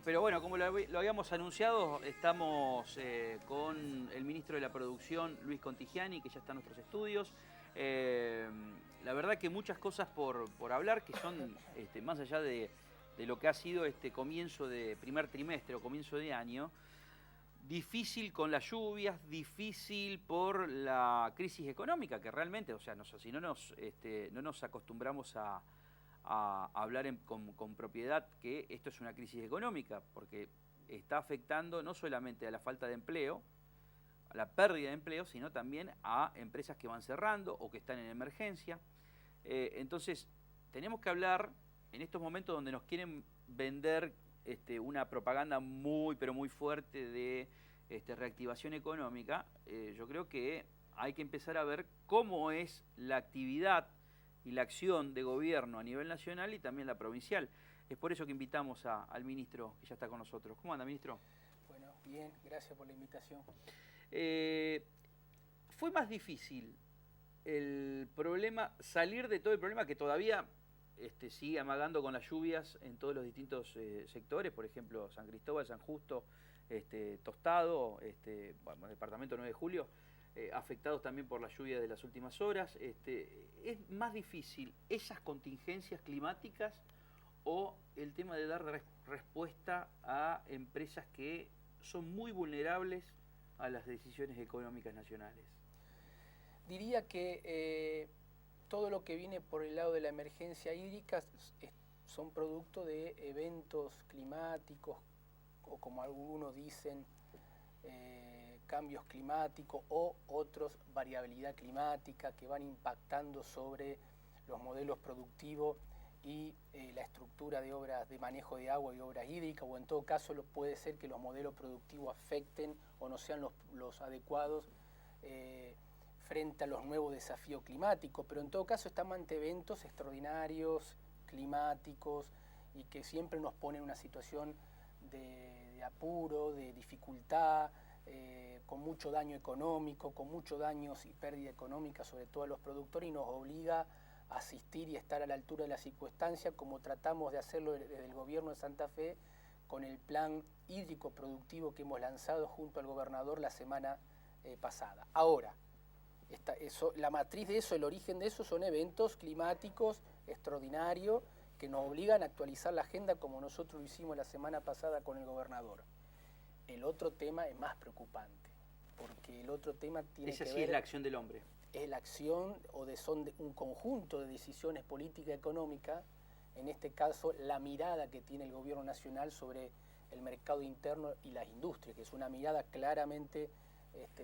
Pero bueno, como lo habíamos anunciado, estamos con el ministro de la Producción, Luis Contigiani, que ya está en nuestros estudios. La verdad que muchas cosas por hablar, que son, más allá de lo que ha sido este comienzo de primer trimestre o comienzo de año, difícil con las lluvias, difícil por la crisis económica, que realmente, o sea, si no nos acostumbramos a hablar con propiedad que esto es una crisis económica, porque está afectando no solamente a la falta de empleo, a la pérdida de empleo, sino también a empresas que van cerrando o que están en emergencia. Entonces, tenemos que hablar en estos momentos donde nos quieren vender una propaganda muy, pero muy fuerte de reactivación económica. Yo creo que hay que empezar a ver cómo es la actividad y la acción de gobierno a nivel nacional y también la provincial. Es por eso que invitamos al ministro, que ya está con nosotros. ¿Cómo anda, ministro? Bueno, bien, gracias por la invitación. ¿Fue más difícil el problema, salir de todo el problema que todavía sigue amagando con las lluvias en todos los distintos sectores? Por ejemplo, San Cristóbal, San Justo, Tostado, bueno, departamento 9 de Julio, afectados también por la lluvia de las últimas horas. ¿Es más difícil esas contingencias climáticas o el tema de dar respuesta a empresas que son muy vulnerables a las decisiones económicas nacionales? Diría que todo lo que viene por el lado de la emergencia hídrica son producto de eventos climáticos o, como algunos dicen, cambios climáticos o otros, variabilidad climática, que van impactando sobre los modelos productivos y la estructura de obras de manejo de agua y obras hídricas, o en todo caso puede ser que los modelos productivos afecten o no sean los adecuados frente a los nuevos desafíos climáticos, pero en todo caso estamos ante eventos extraordinarios, climáticos, y que siempre nos ponen en una situación de apuro, de dificultad, con mucho daño económico, con muchos daños y pérdida económica, sobre todo a los productores, y nos obliga a asistir y estar a la altura de la circunstancia, como tratamos de hacerlo desde el gobierno de Santa Fe, con el plan hídrico productivo que hemos lanzado junto al gobernador la semana pasada. Ahora, la matriz de eso, el origen de eso son eventos climáticos extraordinarios que nos obligan a actualizar la agenda, como nosotros lo hicimos la semana pasada con el gobernador. El otro tema es más preocupante, porque el otro tema tiene que ver... Esa sí es la acción del hombre. Es la acción son un conjunto de decisiones políticas y económicas, en este caso la mirada que tiene el gobierno nacional sobre el mercado interno y las industrias, que es una mirada claramente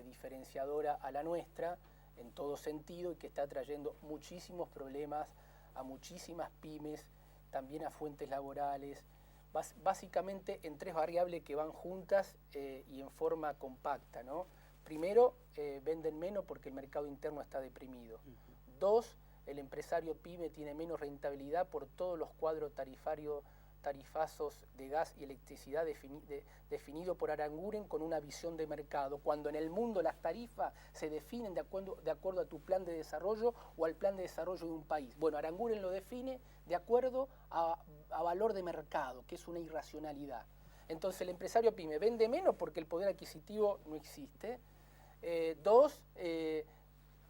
diferenciadora a la nuestra en todo sentido, y que está trayendo muchísimos problemas a muchísimas pymes, también a fuentes laborales, básicamente en tres variables que van juntas y en forma compacta, ¿no? Primero, venden menos porque el mercado interno está deprimido. Dos, el empresario pyme tiene menos rentabilidad por todos los cuadros tarifazos de gas y electricidad definido por Aranguren con una visión de mercado, cuando en el mundo las tarifas se definen de acuerdo a tu plan de desarrollo o al plan de desarrollo de un país. Bueno, Aranguren lo define de acuerdo a valor de mercado, que es una irracionalidad. Entonces el empresario pyme vende menos porque el poder adquisitivo no existe. Dos,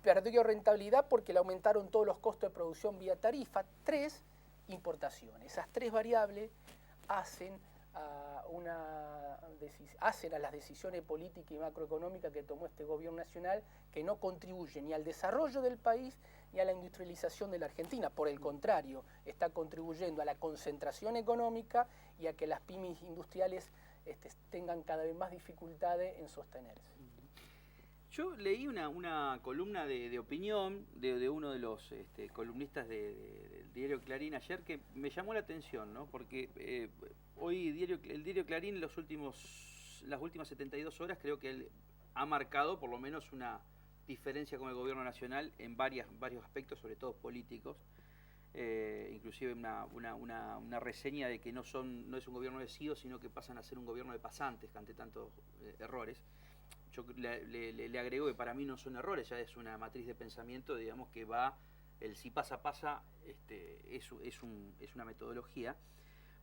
perdió rentabilidad porque le aumentaron todos los costos de producción vía tarifa. Tres, importaciones. Esas tres variables hacen a las decisiones políticas y macroeconómicas que tomó este gobierno nacional, que no contribuyen ni al desarrollo del país ni a la industrialización de la Argentina. Por el contrario, está contribuyendo a la concentración económica y a que las pymes industriales tengan cada vez más dificultades en sostenerse. Yo leí una columna de opinión de uno de los columnistas del diario Clarín ayer que me llamó la atención, ¿no? Porque hoy el diario Clarín las últimas 72 horas creo que él ha marcado por lo menos una diferencia con el gobierno nacional en varios aspectos, sobre todo políticos. Inclusive una reseña de que no es un gobierno de CIO, sino que pasan a ser un gobierno de pasantes ante tantos errores. Yo le agrego que para mí no son errores, ya es una matriz de pensamiento, digamos, que va, el si pasa, es una metodología.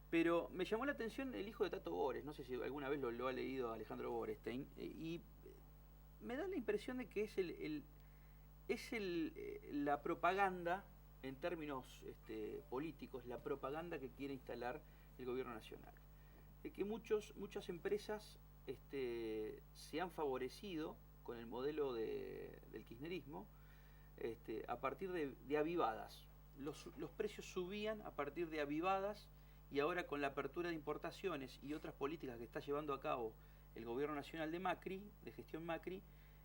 Pero me llamó la atención el hijo de Tato Bores, no sé si alguna vez lo ha leído Alejandro Borestein, y me da la impresión de que la propaganda, en términos políticos, la propaganda que quiere instalar el gobierno nacional. De que muchas empresas se han favorecido con el modelo del kirchnerismo a partir de avivadas. Los precios subían a partir de avivadas, y ahora con la apertura de importaciones y otras políticas que está llevando a cabo el gobierno nacional de Macri, de gestión Macri,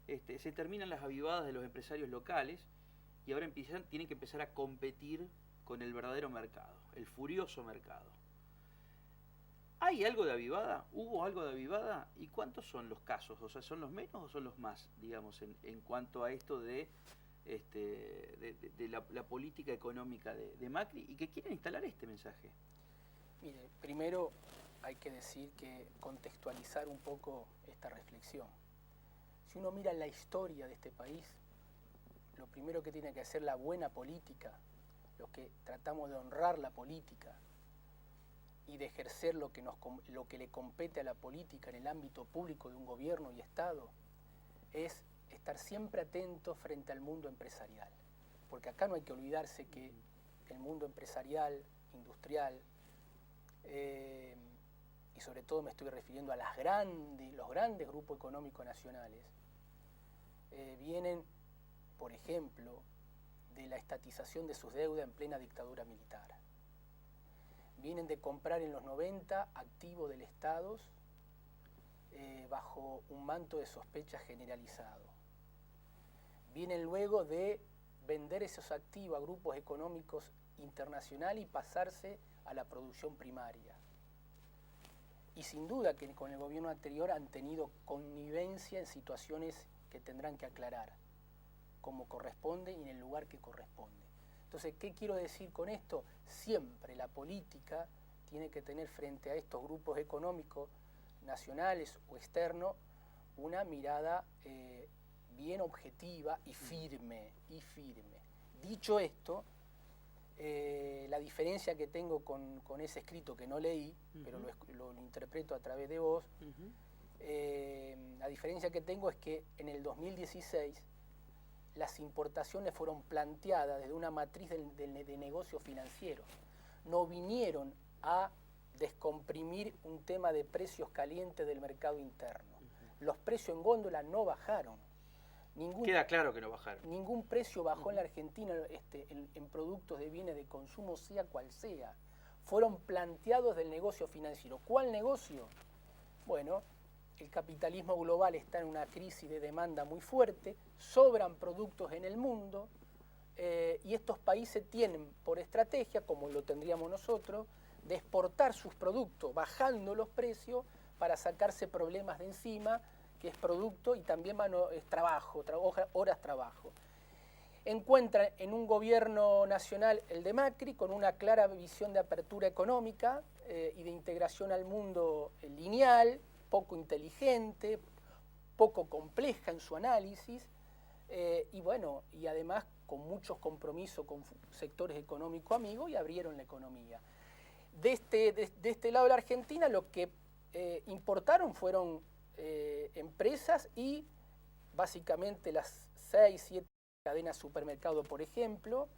se terminan las avivadas de los empresarios locales y ahora tienen que empezar a competir con el verdadero mercado, el furioso mercado. ¿Hay algo de avivada? ¿Hubo algo de avivada? ¿Y cuántos son los casos? O sea, ¿son los menos o son los más, digamos, en cuanto a esto de la política económica de Macri y que quieren instalar este mensaje? Mire, primero hay que decir que contextualizar un poco esta reflexión. Si uno mira la historia de este país, lo primero que tiene que hacer la buena política, los que tratamos de honrar la política y de ejercer lo que le compete a la política en el ámbito público de un gobierno y Estado, es estar siempre atentos frente al mundo empresarial. Porque acá no hay que olvidarse que el mundo empresarial, industrial, y sobre todo me estoy refiriendo a los grandes grupos económicos nacionales, vienen, por ejemplo, de la estatización de sus deudas en plena dictadura militar. Vienen de comprar en los 90 activos del Estado bajo un manto de sospecha generalizado. Vienen luego de vender esos activos a grupos económicos internacionales y pasarse a la producción primaria. Y sin duda que con el gobierno anterior han tenido connivencia en situaciones que tendrán que aclarar, como corresponde y en el lugar que corresponde. Entonces, ¿qué quiero decir con esto? Siempre la política tiene que tener frente a estos grupos económicos nacionales o externos una mirada bien objetiva y firme. Dicho esto, la diferencia que tengo con ese escrito que no leí, pero lo interpreto a través de vos, la diferencia que tengo es que en el 2016 las importaciones fueron planteadas desde una matriz de negocio financiero. No vinieron a descomprimir un tema de precios calientes del mercado interno. Los precios en góndola no bajaron. Queda claro que no bajaron. Ningún precio bajó en la Argentina en productos de bienes de consumo, sea cual sea. Fueron planteados del negocio financiero. ¿Cuál negocio? Bueno, el capitalismo global está en una crisis de demanda muy fuerte, sobran productos en el mundo y estos países tienen por estrategia, como lo tendríamos nosotros, de exportar sus productos bajando los precios para sacarse problemas de encima, que es producto y también es trabajo, horas trabajo. Encuentra en un gobierno nacional, el de Macri, con una clara visión de apertura económica y de integración al mundo lineal, poco inteligente, poco compleja en su análisis, y bueno, y además con muchos compromisos con sectores económicos amigos y abrieron la economía. De este lado de la Argentina lo que importaron fueron empresas y básicamente las 6, 7 cadenas de supermercado, por ejemplo,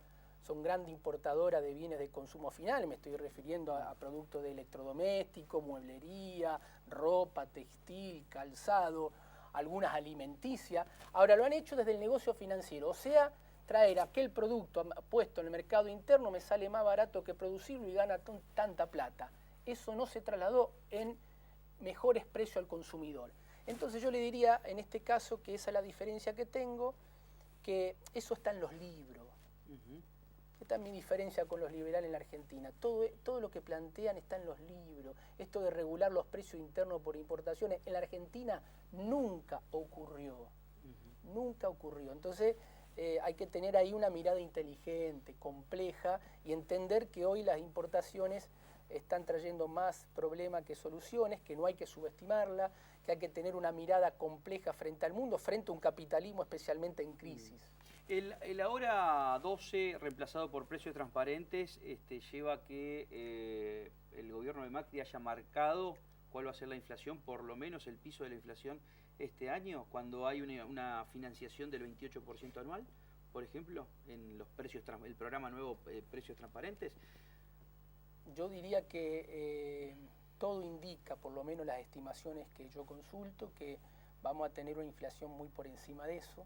son grandes importadoras de bienes de consumo final, me estoy refiriendo a productos de electrodomésticos, mueblería, ropa, textil, calzado, algunas alimenticias. Ahora lo han hecho desde el negocio financiero, o sea, traer aquel producto puesto en el mercado interno me sale más barato que producirlo y gana tanta plata. Eso no se trasladó en mejores precios al consumidor. Entonces yo le diría en este caso que esa es la diferencia que tengo, que eso está en los libros. Esta es mi diferencia con los liberales en la Argentina. Todo lo que plantean está en los libros. Esto de regular los precios internos por importaciones en la Argentina nunca ocurrió. Nunca ocurrió. Entonces hay que tener ahí una mirada inteligente, compleja y entender que hoy las importaciones están trayendo más problemas que soluciones, que no hay que subestimarla, que hay que tener una mirada compleja frente al mundo, frente a un capitalismo especialmente en crisis. El ahora 12, reemplazado por precios transparentes, lleva a que el gobierno de Macri haya marcado cuál va a ser la inflación, por lo menos el piso de la inflación este año, cuando hay una financiación del 28% anual, por ejemplo, en los precios, el programa nuevo Precios Transparentes. Yo diría que todo indica, por lo menos las estimaciones que yo consulto, que vamos a tener una inflación muy por encima de eso,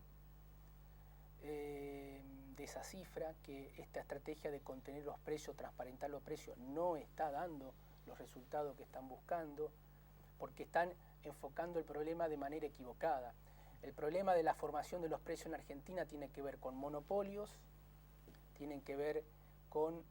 de esa cifra, que esta estrategia de contener los precios, transparentar los precios, no está dando los resultados que están buscando, porque están enfocando el problema de manera equivocada. El problema de la formación de los precios en Argentina tiene que ver con monopolios, tienen que ver con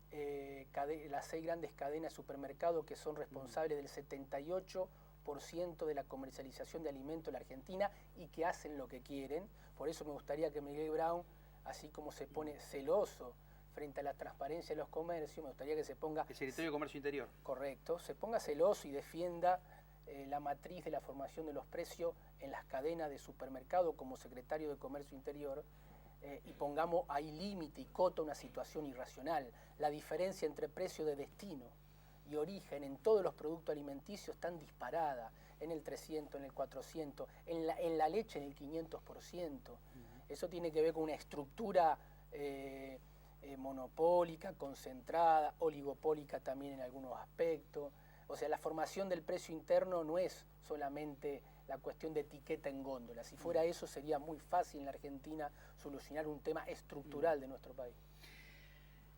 las 6 grandes cadenas de supermercados que son responsables del 78% de la comercialización de alimentos en la Argentina y que hacen lo que quieren. Por eso me gustaría que Miguel Brown, así como se pone celoso frente a la transparencia de los comercios, me gustaría que se ponga... El Secretario de Comercio Interior. Correcto, se ponga celoso y defienda la matriz de la formación de los precios en las cadenas de supermercado como Secretario de Comercio Interior, y pongamos ahí límite y cota a una situación irracional. La diferencia entre precio de destino y origen en todos los productos alimenticios están disparadas, en el 300, en el 400, en la leche en el 500%. Eso tiene que ver con una estructura monopólica, concentrada, oligopólica también en algunos aspectos. O sea, la formación del precio interno no es solamente la cuestión de etiqueta en góndola. Si fuera eso, sería muy fácil en la Argentina solucionar un tema estructural de nuestro país.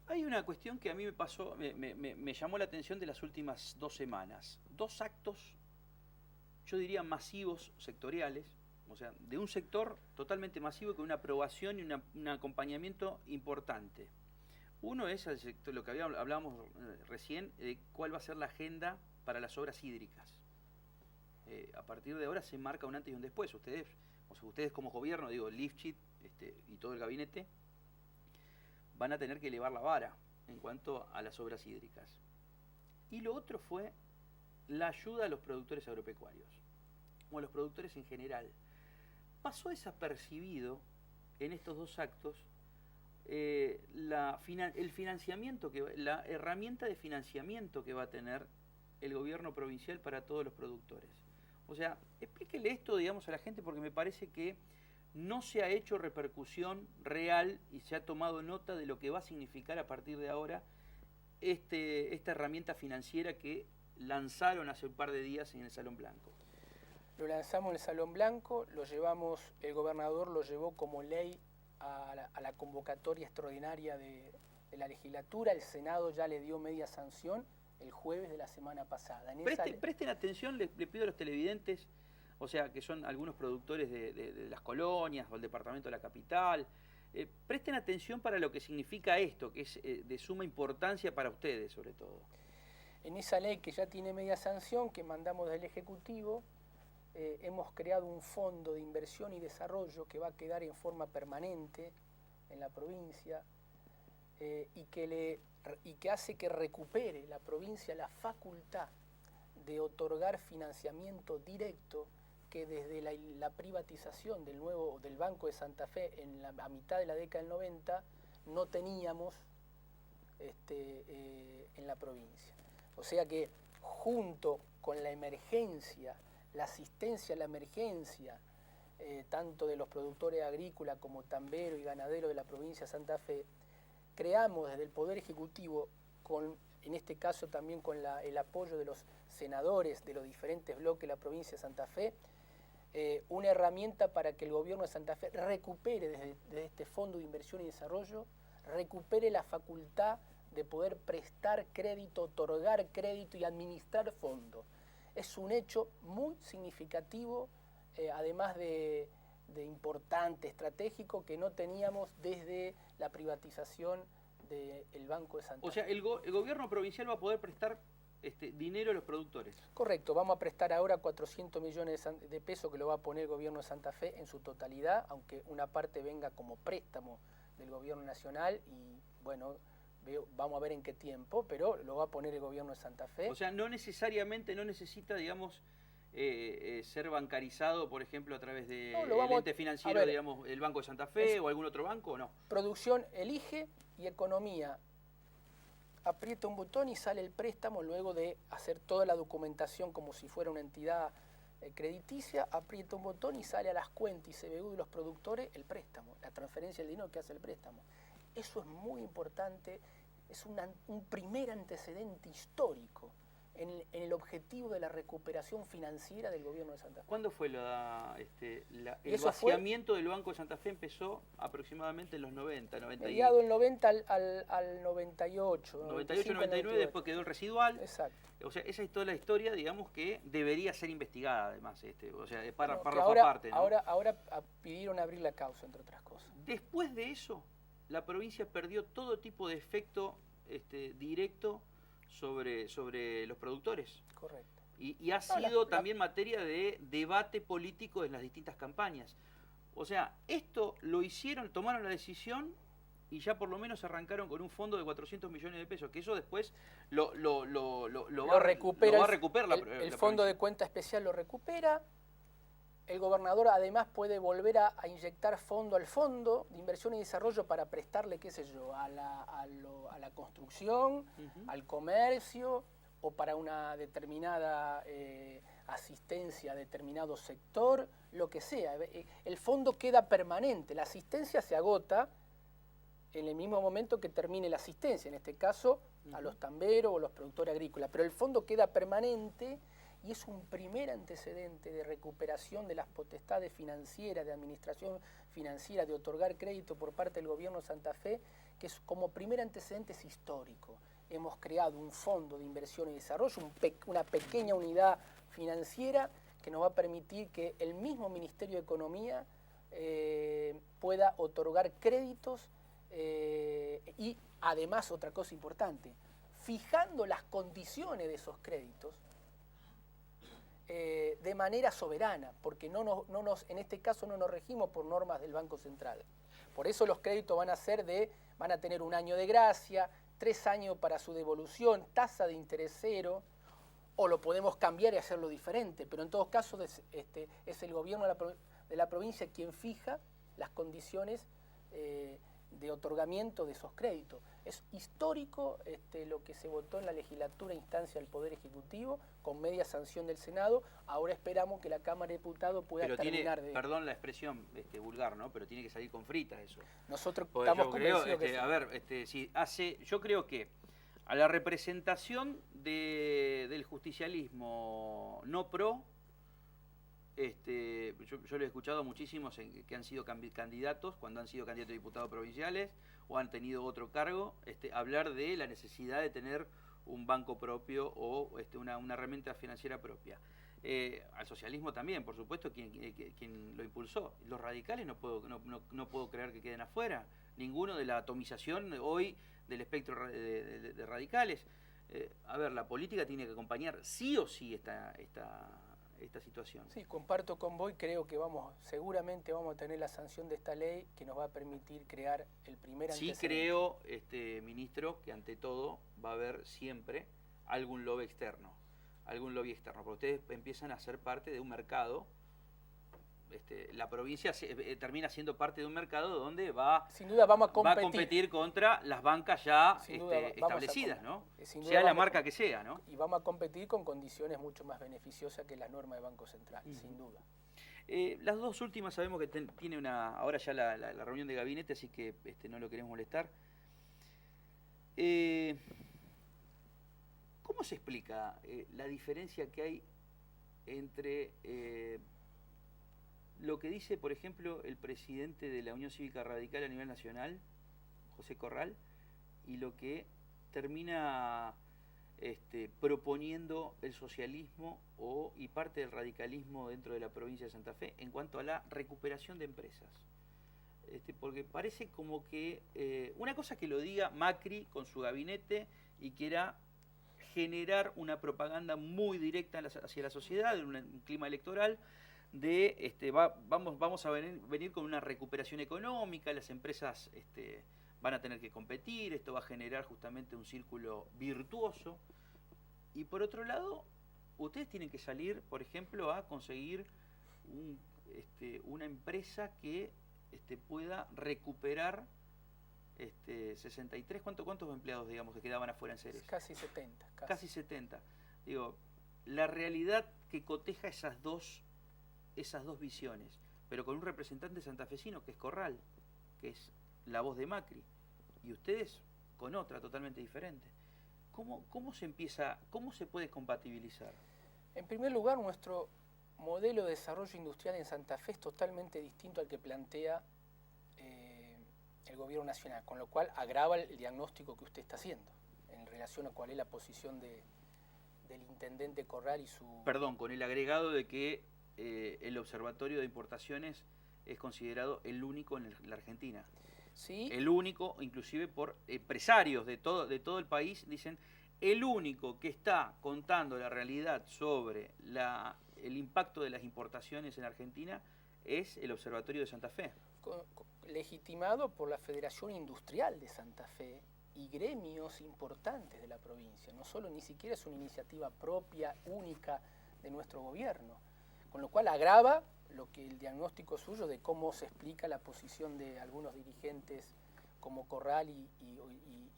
Hay una cuestión que a mí me llamó la atención de las últimas 2 semanas. 2 actos, yo diría masivos, sectoriales, o sea, de un sector totalmente masivo con una aprobación y un acompañamiento importante. Uno es el sector, lo que hablábamos recién, de cuál va a ser la agenda para las obras hídricas. A partir de ahora se marca un antes y un después. Ustedes como gobierno, digo, Lifchit y todo el gabinete, van a tener que elevar la vara en cuanto a las obras hídricas. Y lo otro fue la ayuda a los productores agropecuarios, o a los productores en general. Pasó desapercibido en estos 2 actos el financiamiento, la herramienta de financiamiento que va a tener el gobierno provincial para todos los productores. O sea, explíquele esto, digamos, a la gente, porque me parece que no se ha hecho repercusión real y se ha tomado nota de lo que va a significar a partir de ahora esta herramienta financiera que lanzaron hace un par de días en el Salón Blanco. Lo lanzamos en el Salón Blanco, el gobernador lo llevó como ley a la convocatoria extraordinaria de la legislatura. El Senado ya le dio media sanción el jueves de la semana pasada. Presten atención, le pido a los televidentes, o sea, que son algunos productores de las colonias o el departamento de la capital, presten atención para lo que significa esto, que es de suma importancia para ustedes sobre todo. En esa ley que ya tiene media sanción, que mandamos del Ejecutivo, hemos creado un fondo de inversión y desarrollo que va a quedar en forma permanente en la provincia y que hace que recupere la provincia la facultad de otorgar financiamiento directo que desde la privatización del Banco de Santa Fe a mitad de la década del 90 no teníamos en la provincia. O sea que junto con la emergencia, la asistencia a la emergencia, tanto de los productores agrícolas como tamberos y ganaderos de la provincia de Santa Fe, creamos desde el Poder Ejecutivo, en este caso también con el apoyo de los senadores de los diferentes bloques de la provincia de Santa Fe, una herramienta para que el gobierno de Santa Fe recupere desde este Fondo de Inversión y Desarrollo, recupere la facultad de poder prestar crédito, otorgar crédito y administrar fondos. Es un hecho muy significativo, además de importante, estratégico, que no teníamos desde la privatización del Banco de Santa Fe. O sea, el gobierno provincial va a poder prestar dinero a los productores. Correcto, vamos a prestar ahora 400 millones de pesos que lo va a poner el gobierno de Santa Fe en su totalidad, aunque una parte venga como préstamo del gobierno nacional y bueno, vamos a ver en qué tiempo, pero lo va a poner el gobierno de Santa Fe. O sea, no necesariamente, no necesita, digamos, ser bancarizado, por ejemplo, a través del No, ente financiero, digamos, el Banco de Santa Fe o algún otro banco, o no? Producción elige y economía aprieta un botón y sale el préstamo luego de hacer toda la documentación como si fuera una entidad crediticia, aprieta un botón y sale a las cuentas y CBU de los productores el préstamo, la transferencia del dinero que hace el préstamo. Eso es muy importante, es un primer antecedente histórico en el objetivo de la recuperación financiera del gobierno de Santa Fe. ¿Cuándo fue el vaciamiento del Banco de Santa Fe? Empezó aproximadamente en los 90, 90 mediado el 90 al 98. 98, 99, después quedó el residual. Exacto. O sea, esa es toda la historia, digamos, que debería ser investigada, además, o sea, párrafo ahora, aparte, ¿no? Ahora pidieron abrir la causa, entre otras cosas. Después de eso, la provincia perdió todo tipo de efecto directo sobre los productores. Correcto. Y ha sido también materia de debate político en las distintas campañas. O sea, esto lo hicieron, tomaron la decisión y ya por lo menos arrancaron con un fondo de 400 millones de pesos, que eso después lo va a recuperar el Fondo de Cuenta Especial lo recupera. El gobernador además puede volver a inyectar fondo al Fondo de Inversión y Desarrollo para prestarle, qué sé yo, a la construcción, al comercio o para una determinada asistencia a determinado sector, lo que sea. El fondo queda permanente, la asistencia se agota en el mismo momento que termine la asistencia, en este caso a los tamberos o los productores agrícolas, pero el fondo queda permanente y es un primer antecedente de recuperación de las potestades financieras, de administración financiera, de otorgar crédito por parte del gobierno de Santa Fe, que es como primer antecedente es histórico. Hemos creado un fondo de inversión y desarrollo, una pequeña unidad financiera que nos va a permitir que el mismo Ministerio de Economía pueda otorgar créditos y además otra cosa importante, fijando las condiciones de esos créditos de manera soberana, porque en este caso no nos regimos por normas del Banco Central. Por eso los créditos van a tener 1 año de gracia, 3 años para su devolución, tasa de interés cero, o lo podemos cambiar y hacerlo diferente, pero en todos casos es el gobierno de la provincia quien fija las condiciones de otorgamiento de esos créditos. Es histórico lo que se votó en la legislatura a instancia del Poder Ejecutivo, con media sanción del Senado. Ahora esperamos que la Cámara de Diputados pueda terminar de... Perdón la expresión vulgar, ¿no? Pero tiene que salir con fritas eso. Nosotros estamos convencidos que sí. A ver, yo creo que a la representación del justicialismo no pro, yo lo he escuchado a muchísimos que han sido candidatos, cuando han sido candidatos a diputados provinciales o han tenido otro cargo, hablar de la necesidad de tener un banco propio o una herramienta financiera propia. Al socialismo también, por supuesto, quien lo impulsó. Los radicales no puedo creer que queden afuera. Ninguno de la atomización hoy del espectro de radicales. A ver, la política tiene que acompañar sí o sí esta situación. Sí, comparto con vos y creo que seguramente vamos a tener la sanción de esta ley que nos va a permitir crear el primer antecedente. Sí creo, ministro, que ante todo va a haber siempre algún lobby externo, porque ustedes empiezan a ser parte de un mercado. La provincia termina siendo parte de un mercado donde sin duda va a competir contra las bancas ya establecidas, ¿no? Sea la marca que sea, ¿no? Y vamos a competir con condiciones mucho más beneficiosas que la norma de Banco Central, sin duda. Las dos últimas sabemos que tiene ahora ya la reunión de gabinete, así que no lo queremos molestar. ¿Cómo se explica la diferencia que hay entre lo que dice, por ejemplo, el presidente de la Unión Cívica Radical a nivel nacional, José Corral, y lo que termina proponiendo el socialismo y parte del radicalismo dentro de la provincia de Santa Fe en cuanto a la recuperación de empresas? Porque parece como que una cosa que lo diga Macri con su gabinete y quiera generar una propaganda muy directa hacia la sociedad, en un clima electoral, vamos a venir con una recuperación económica, las empresas van a tener que competir, esto va a generar justamente un círculo virtuoso. Y por otro lado, ustedes tienen que salir, por ejemplo, a conseguir una empresa que pueda recuperar 63, ¿cuántos empleados, digamos, que quedaban afuera en Ceres? Casi 70. Casi 70. Digo, la realidad que coteja esas dos visiones, pero con un representante santafesino que es Corral, que es la voz de Macri, y ustedes con otra totalmente diferente. ¿Cómo se puede compatibilizar? En primer lugar, nuestro modelo de desarrollo industrial en Santa Fe es totalmente distinto al que plantea el gobierno nacional, con lo cual agrava el diagnóstico que usted está haciendo en relación a cuál es la posición del intendente Corral y su... Perdón, con el agregado de que el Observatorio de Importaciones es considerado el único en la Argentina. Sí. El único, inclusive por empresarios de todo el país, dicen el único que está contando la realidad sobre el impacto de las importaciones en Argentina es el Observatorio de Santa Fe. Legitimado por la Federación Industrial de Santa Fe y gremios importantes de la provincia. No solo, ni siquiera es una iniciativa propia, única de nuestro gobierno. Con lo cual agrava lo que el diagnóstico suyo de cómo se explica la posición de algunos dirigentes como Corral y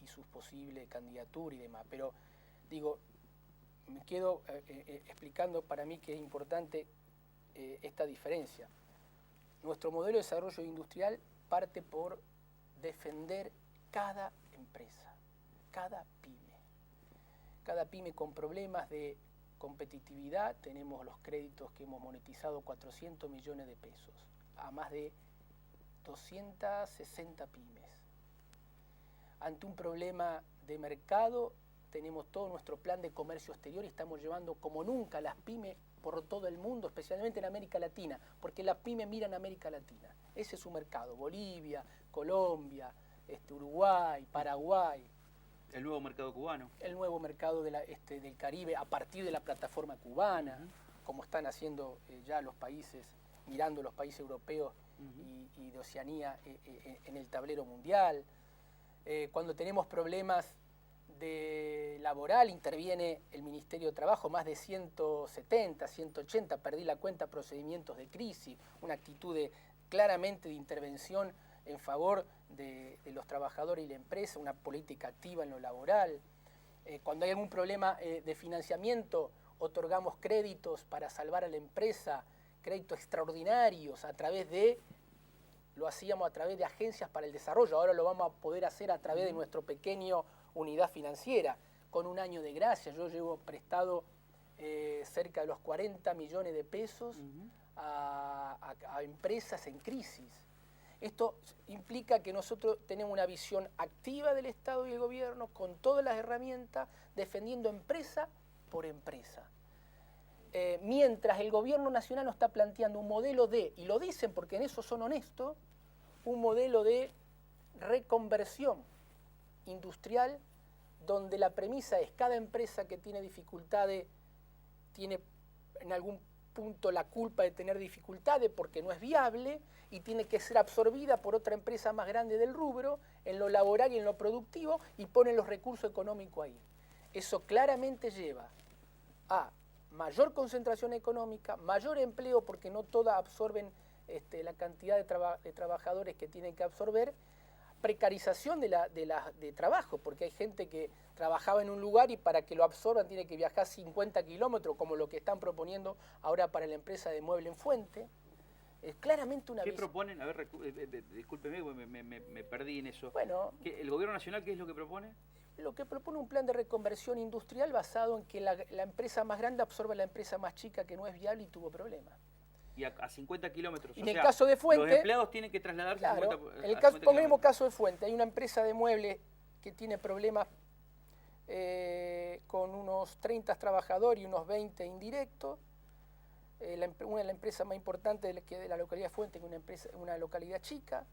sus posibles candidaturas y demás. Pero digo, me quedo explicando para mí que es importante esta diferencia. Nuestro modelo de desarrollo industrial parte por defender cada empresa, cada pyme con problemas de competitividad. Tenemos los créditos que hemos monetizado 400 millones de pesos a más de 260 pymes. Ante un problema de mercado, tenemos todo nuestro plan de comercio exterior y estamos llevando como nunca las pymes por todo el mundo, especialmente en América Latina, porque las pymes miran a América Latina. Ese es su mercado, Bolivia, Colombia, Uruguay, Paraguay. El nuevo mercado cubano. El nuevo mercado del Caribe a partir de la plataforma cubana, como están haciendo ya los países, mirando los países europeos y de Oceanía en el tablero mundial. Cuando tenemos problemas laboral, interviene el Ministerio de Trabajo, más de 170, 180, perdí la cuenta, procedimientos de crisis, una actitud claramente de intervención en favor de los trabajadores y la empresa, una política activa en lo laboral. Cuando hay algún problema de financiamiento, otorgamos créditos para salvar a la empresa, créditos extraordinarios lo hacíamos a través de agencias para el desarrollo, ahora lo vamos a poder hacer a través de nuestro pequeño unidad financiera, con un año de gracia. Yo llevo prestado cerca de los 40 millones de pesos a empresas en crisis. Esto implica que nosotros tenemos una visión activa del Estado y el gobierno con todas las herramientas, defendiendo empresa por empresa. Mientras el gobierno nacional nos está planteando un modelo y lo dicen porque en eso son honestos, un modelo de reconversión industrial donde la premisa es cada empresa que tiene dificultades tiene en algún punto la culpa de tener dificultades porque no es viable y tiene que ser absorbida por otra empresa más grande del rubro en lo laboral y en lo productivo y ponen los recursos económicos ahí. Eso claramente lleva a mayor concentración económica, mayor empleo porque no todas absorben la cantidad de trabajadores que tienen que absorber, precarización de trabajo, porque hay gente que trabajaba en un lugar y para que lo absorban tiene que viajar 50 kilómetros, como lo que están proponiendo ahora para la empresa de Mueble en Fuente. Es claramente una... ¿Qué proponen? A ver, discúlpeme, me perdí en eso. Bueno, ¿el gobierno nacional qué es lo que propone? Lo que propone un plan de reconversión industrial basado en que la empresa más grande absorba a la empresa más chica que no es viable y tuvo problemas. Y a 50 kilómetros. Y en el caso de Fuente... Los empleados tienen que trasladarse claro, 50 en el caso, pongamos caso de Fuente, hay una empresa de muebles que tiene problemas con unos 30 trabajadores y unos 20 indirectos. Una de las empresas más importantes de la localidad de Fuente, que es una localidad chica.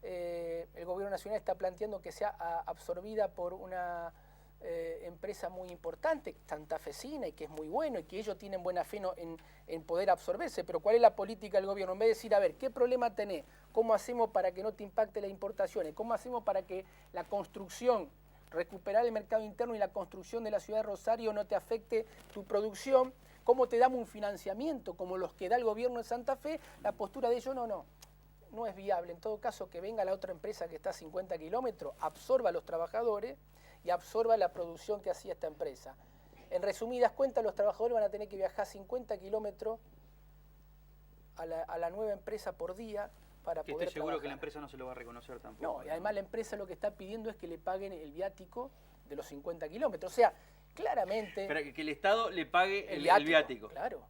El gobierno nacional está planteando que sea absorbida por una empresa muy importante, santafesina, y que es muy bueno, y que ellos tienen buena fe en poder absorberse. Pero ¿cuál es la política del gobierno? En vez de decir, a ver, ¿qué problema tenés? ¿Cómo hacemos para que no te impacte las importaciones? ¿Cómo hacemos para que la construcción recuperar el mercado interno y la construcción de la ciudad de Rosario no te afecte tu producción, cómo te damos un financiamiento como los que da el gobierno de Santa Fe, la postura de ellos no es viable. En todo caso, que venga la otra empresa que está a 50 kilómetros, absorba a los trabajadores y absorba la producción que hacía esta empresa. En resumidas cuentas, los trabajadores van a tener que viajar 50 kilómetros a la nueva empresa por día para poder estoy seguro trabajar. que la empresa no se lo va a reconocer tampoco. No, y además la empresa lo que está pidiendo es que le paguen el viático de los 50 kilómetros. O sea, claramente... Pero que el Estado le pague el viático. Claro.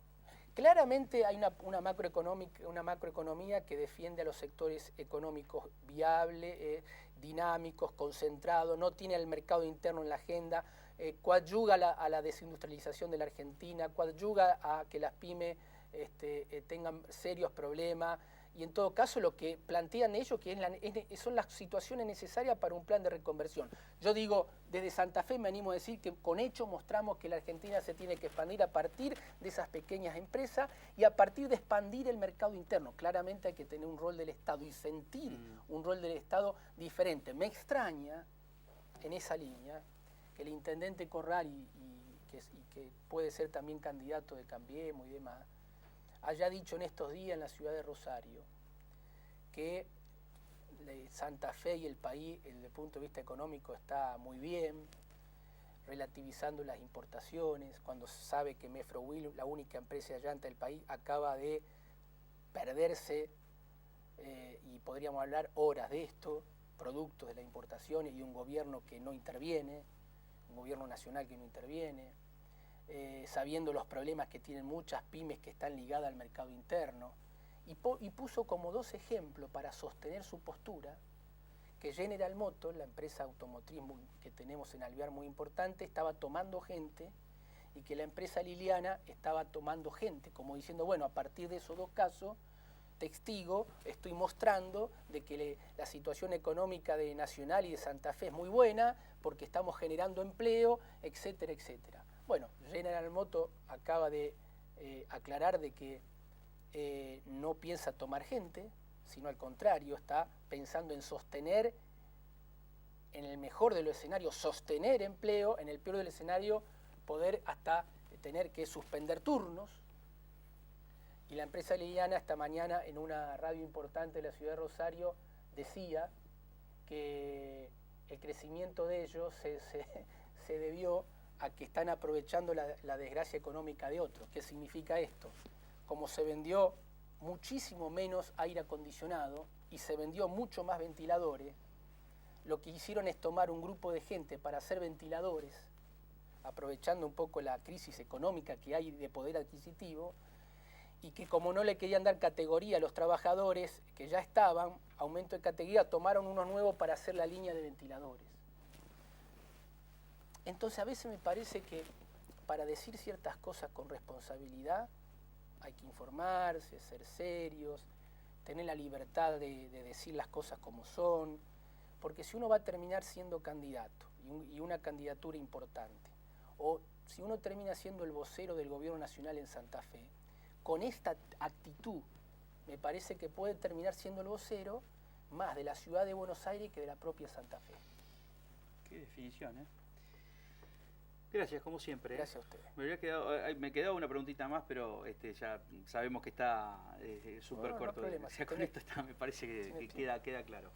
Claramente hay una macroeconomía que defiende a los sectores económicos viables, dinámicos, concentrados, no tiene el mercado interno en la agenda, coadyuga a la desindustrialización de la Argentina, coadyuga a que las pymes tengan serios problemas, y en todo caso lo que plantean ellos que son las situaciones necesarias para un plan de reconversión. Yo digo, desde Santa Fe me animo a decir que con hechos mostramos que la Argentina se tiene que expandir a partir de esas pequeñas empresas y a partir de expandir el mercado interno. Claramente hay que tener un rol del Estado y sentir un rol del Estado diferente. Me extraña en esa línea que el intendente Corral, y que puede ser también candidato de Cambiemos y demás, haya dicho en estos días en la ciudad de Rosario que Santa Fe y el país desde el punto de vista económico está muy bien, relativizando las importaciones, cuando se sabe que Mefrowill, la única empresa de llanta del país, acaba de perderse, y podríamos hablar horas de esto, productos de las importaciones y un gobierno que no interviene, un gobierno nacional que no interviene, sabiendo los problemas que tienen muchas pymes que están ligadas al mercado interno, y puso como dos ejemplos para sostener su postura, que General Motors, la empresa automotriz que tenemos en Alvear muy importante, estaba tomando gente, y que la empresa Liliana estaba tomando gente, como diciendo, bueno, a partir de esos dos casos, testigo, estoy mostrando de que la situación económica de Nacional y de Santa Fe es muy buena, porque estamos generando empleo, etcétera, etcétera. Bueno, General Motors acaba de aclarar de que no piensa tomar gente, sino al contrario, está pensando en sostener, en el mejor de los escenarios, sostener empleo, en el peor del escenario, poder hasta tener que suspender turnos. Y la empresa Liliana esta mañana en una radio importante de la ciudad de Rosario decía que el crecimiento de ellos se debió a que están aprovechando la desgracia económica de otros. ¿Qué significa esto? Como se vendió muchísimo menos aire acondicionado y se vendió mucho más ventiladores, lo que hicieron es tomar un grupo de gente para hacer ventiladores, aprovechando un poco la crisis económica que hay de poder adquisitivo, y que como no le querían dar categoría a los trabajadores que ya estaban, aumento de categoría, tomaron unos nuevos para hacer la línea de ventiladores. Entonces a veces me parece que para decir ciertas cosas con responsabilidad hay que informarse, ser serios, tener la libertad de decir las cosas como son, porque si uno va a terminar siendo candidato, y una candidatura importante, o si uno termina siendo el vocero del gobierno nacional en Santa Fe, con esta actitud me parece que puede terminar siendo el vocero más de la ciudad de Buenos Aires que de la propia Santa Fe. Qué definición, ¿eh? Gracias, como siempre. Gracias a ustedes. Me quedaba una preguntita más, pero ya sabemos que está súper corto. No hay problema. Con esto me parece que queda claro.